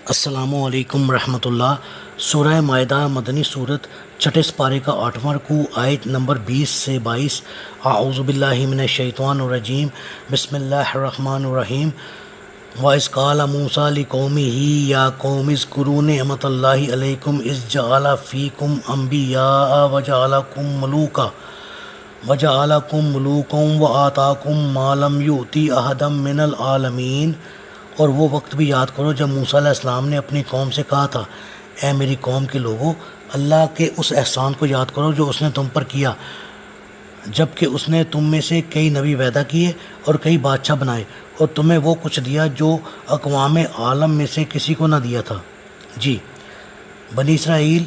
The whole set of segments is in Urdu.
السلام علیکم ورحمۃ اللہ۔ سورہ مائدہ مدنی صورت، چھٹے سپارے کا 8واں رکوع، آیت نمبر 20 سے 22۔ اعوذ باللہ من الشیطان الرجیم، بسم اللہ الرحمن الرحیم۔ وَإِذْ قَالَ مُوسَىٰ لِقَوْمِهِ يَا قَوْمِ اذْكُرُوا نِعْمَتَ اللَّهِ عَلَيْكُمْ إِذْ جَعَلَ فِيكُمْ أَنْبِيَاءَ وَجَعَلَكُمْ مُلُوكًا وَآتَاكُمْ مَا لَمْ يُؤْتِ أَحَدًا مِّنَ الْعَالَمِينَ۔ اور وہ وقت بھی یاد کرو جب موسیٰ علیہ السلام نے اپنی قوم سے کہا تھا، اے میری قوم کے لوگوں، اللہ کے اس احسان کو یاد کرو جو اس نے تم پر کیا، جب کہ اس نے تم میں سے کئی نبی پیدا کیے اور کئی بادشاہ بنائے، اور تمہیں وہ کچھ دیا جو اقوام عالم میں سے کسی کو نہ دیا تھا۔ جی، بنی اسرائیل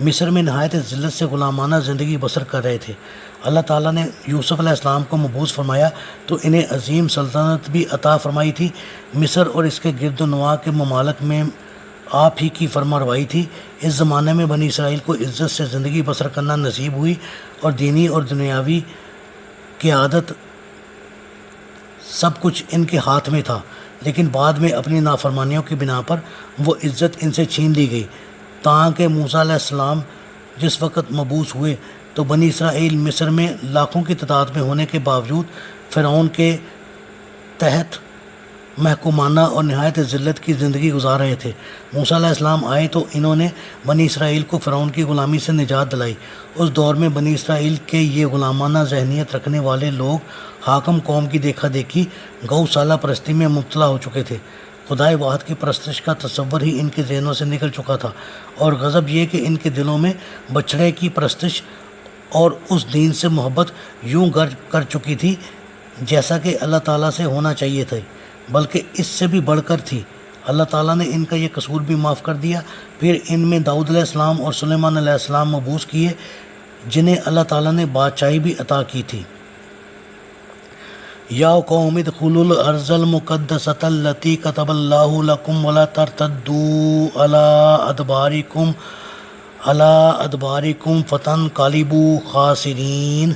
مصر میں نہایت ذلت سے غلامانہ زندگی بسر کر رہے تھے۔ اللہ تعالیٰ نے یوسف علیہ السلام کو مبعوث فرمایا تو انہیں عظیم سلطنت بھی عطا فرمائی تھی۔ مصر اور اس کے گرد و نواح کے ممالک میں آپ ہی کی فرما روائی تھی۔ اس زمانے میں بنی اسرائیل کو عزت سے زندگی بسر کرنا نصیب ہوئی اور دینی اور دنیاوی قیادت سب کچھ ان کے ہاتھ میں تھا، لیکن بعد میں اپنی نافرمانیوں کی بنا پر وہ عزت ان سے چھین لی گئی، تاکہ موسیٰ علیہ السلام جس وقت مبعوث ہوئے تو بنی اسرائیل مصر میں لاکھوں کی تعداد میں ہونے کے باوجود فرعون کے تحت محکومانہ اور نہایت ذلت کی زندگی گزار رہے تھے۔ موسیٰ علیہ السلام آئے تو انہوں نے بنی اسرائیل کو فرعون کی غلامی سے نجات دلائی۔ اس دور میں بنی اسرائیل کے یہ غلامانہ ذہنیت رکھنے والے لوگ حاکم قوم کی دیکھا دیکھی گو سالہ پرستی میں مبتلا ہو چکے تھے۔ خدائے واحد کی پرستش کا تصور ہی ان کے ذہنوں سے نکل چکا تھا، اور غضب یہ کہ ان کے دلوں میں بچھڑے کی پرستش اور اس دین سے محبت یوں گر کر چکی تھی جیسا کہ اللہ تعالیٰ سے ہونا چاہیے تھا، بلکہ اس سے بھی بڑھ کر تھی۔ اللہ تعالیٰ نے ان کا یہ قصور بھی معاف کر دیا۔ پھر ان میں داؤد علیہ السلام اور سلیمان علیہ السلام مبعوث کیے، جنہیں اللہ تعالیٰ نے بادشاہی بھی عطا کی تھی۔ یا قوم ادخلوا الارض المقدسۃ التی کتب اللہ لکم ولا ترتدوا علی ادبارکم فتنقلبوا خاسرین۔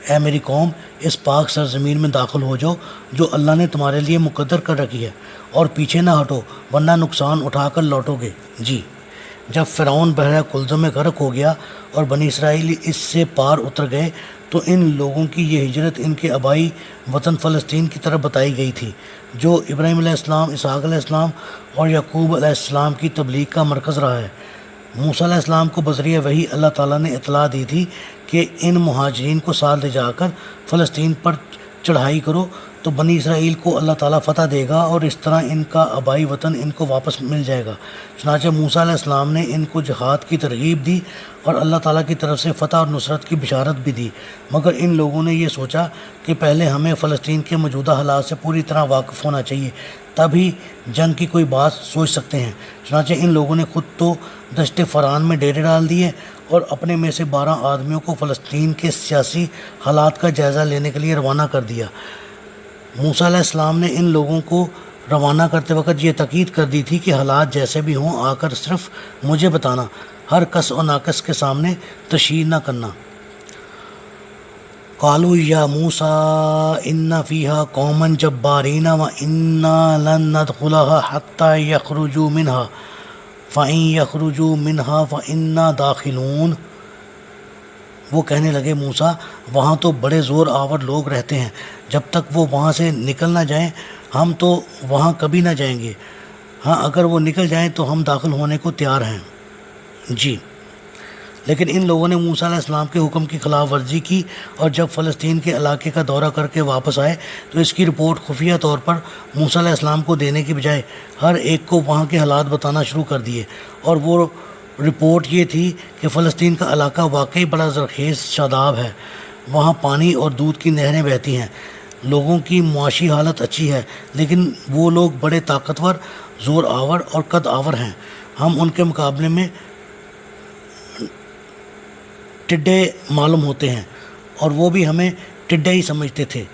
اے میری قوم، اس پاک سرزمین میں داخل ہو جاؤ جو اللہ نے تمہارے لیے مقدر کر رکھی ہے، اور پیچھے نہ ہٹو ورنہ نقصان اٹھا کر لوٹو گے۔ جی، جب فرعون بحر کلزم میں غرق ہو گیا اور بنی اسرائیل اس سے پار اتر گئے تو ان لوگوں کی یہ ہجرت ان کے آبائی وطن فلسطین کی طرف بتائی گئی تھی، جو ابراہیم علیہ السلام، اسحاق علیہ السلام اور یعقوب علیہ السلام کی تبلیغ کا مرکز رہا ہے۔ موسیٰ علیہ السلام کو بذریعہ وحی اللہ تعالیٰ نے اطلاع دی تھی کہ ان مہاجرین کو ساتھ لے جا کر فلسطین پر چڑھائی کرو تو بنی اسرائیل کو اللہ تعالیٰ فتح دے گا، اور اس طرح ان کا آبائی وطن ان کو واپس مل جائے گا۔ چنانچہ موسیٰ علیہ السلام نے ان کو جہاد کی ترغیب دی اور اللہ تعالیٰ کی طرف سے فتح اور نصرت کی بشارت بھی دی، مگر ان لوگوں نے یہ سوچا کہ پہلے ہمیں فلسطین کے موجودہ حالات سے پوری طرح واقف ہونا چاہیے، تب ہی جنگ کی کوئی بات سوچ سکتے ہیں۔ چنانچہ ان لوگوں نے خود تو دشت فران میں ڈیرے ڈال دیے اور اپنے میں سے 12 آدمیوں کو فلسطین کے سیاسی حالات کا جائزہ لینے کے لیے روانہ کر دیا۔ موسیٰ علیہ السلام نے ان لوگوں کو روانہ کرتے وقت یہ تاکید کر دی تھی کہ حالات جیسے بھی ہوں آ کر صرف مجھے بتانا، ہر کس و ناقص کے سامنے تشہیر نہ کرنا۔ قالوا یا موسیٰ ان فیہا قوما جبارین وانا لن ندخلها حتی یخرجوا منہا فَإِن يَخْرُجُوا مِنْهَا فَإِنَّا دَاخِلُونَ۔ وہ کہنے لگے، موسیٰ، وہاں تو بڑے زور آور لوگ رہتے ہیں، جب تک وہ وہاں سے نکل نہ جائیں ہم تو وہاں کبھی نہ جائیں گے، ہاں اگر وہ نکل جائیں تو ہم داخل ہونے کو تیار ہیں۔ جی، لیکن ان لوگوں نے موسیٰ علیہ السلام کے حکم کی خلاف ورزی کی، اور جب فلسطین کے علاقے کا دورہ کر کے واپس آئے تو اس کی رپورٹ خفیہ طور پر موسیٰ علیہ السلام کو دینے کی بجائے ہر ایک کو وہاں کے حالات بتانا شروع کر دیے، اور وہ رپورٹ یہ تھی کہ فلسطین کا علاقہ واقعی بڑا زرخیز شاداب ہے، وہاں پانی اور دودھ کی نہریں بہتی ہیں، لوگوں کی معاشی حالت اچھی ہے، لیکن وہ لوگ بڑے طاقتور، زور آور اور قد آور ہیں، ہم ان کے مقابلے میں ٹڈے معلوم ہوتے ہیں، اور وہ بھی ہمیں ٹڈے ہی سمجھتے تھے،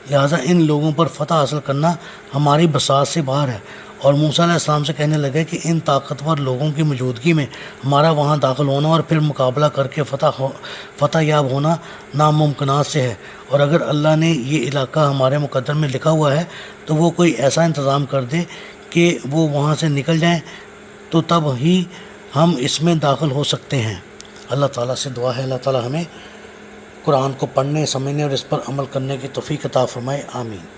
لہٰذا ان لوگوں پر فتح حاصل کرنا ہماری بساط سے باہر ہے۔ اور موسیٰ علیہ السلام سے کہنے لگے کہ ان طاقتور لوگوں کی موجودگی میں ہمارا وہاں داخل ہونا اور پھر مقابلہ کر کے فتح یاب ہونا ناممکنات سے ہے، اور اگر اللہ نے یہ علاقہ ہمارے مقدر میں لکھا ہوا ہے تو وہ کوئی ایسا انتظام کر دے کہ وہ وہاں سے نکل جائیں تو تب ہی ہم اس میں داخل ہو سکتے ہیں۔ اللہ تعالیٰ سے دعا ہے اللہ تعالیٰ ہمیں قرآن کو پڑھنے، سمجھنے اور اس پر عمل کرنے کی توفیق عطا فرمائے، آمین۔